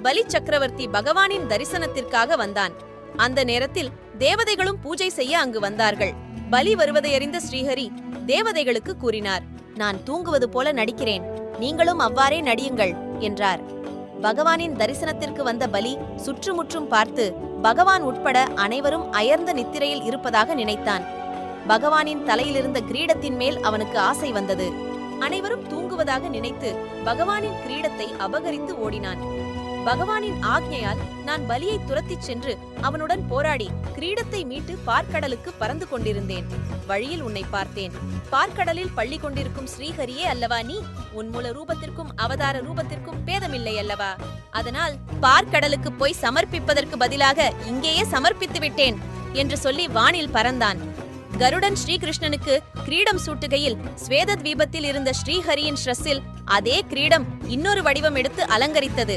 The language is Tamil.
பலி சக்கரவர்த்தி பகவானின் தரிசனத்திற்காக வந்தான். அந்த நேரத்தில் தேவதைகளும் பூஜை செய்ய அங்கு வந்தார்கள். பலி வருவதை அறிந்த ஸ்ரீஹரி தேவதைகளுக்கு கூறினார், நான் தூங்குவது போல நடிக்கிறேன், நீங்களும் அவ்வாறே நடியுங்கள் என்றார். பகவானின் தரிசனத்திற்கு வந்த பலி சுற்றுமுற்றும் பார்த்து பகவான் உட்பட அனைவரும் அயர்ந்த நித்திரையில் இருப்பதாக நினைத்தான். பகவானின் தலையிலிருந்த கிரீடத்தின் மேல் அவனுக்கு ஆசை வந்தது. அனைவரும் தூங்குவதாக நினைத்து பகவானின் கிரீடத்தை அபகரித்து ஓடினான். பகவானின் ஆக்ஞையால் நான் பலியை துரத்திச் சென்று அவனுடன் போராடி கிரீடத்தை மீட்டு பார்க்கடலுக்கு பறந்து கொண்டிருந்தேன். வழியில் உன்னை பார்த்தேன். பார்க்கடலில் பள்ளி கொண்டிருக்கும் ஸ்ரீஹரியே அல்லவா நீ? உன் மூல ரூபத்திற்கும் அவதார ரூபத்திற்கும் பேதமில்லை அல்லவா? அதனால் பார்க்கடலுக்கு போய் சமர்ப்பிப்பதற்கு பதிலாக இங்கேயே சமர்ப்பித்து விட்டேன் என்று சொல்லி வானில் பறந்தான். கருடன் ஸ்ரீகிருஷ்ணனுக்கு கிரீடம் சூட்டுகையில் ஸ்வேத தீபத்தில் இருந்த ஸ்ரீஹரியின் ஸ்ரஸ்ஸில் அதே கிரீடம் இன்னொரு வடிவம் எடுத்து அலங்கரித்தது.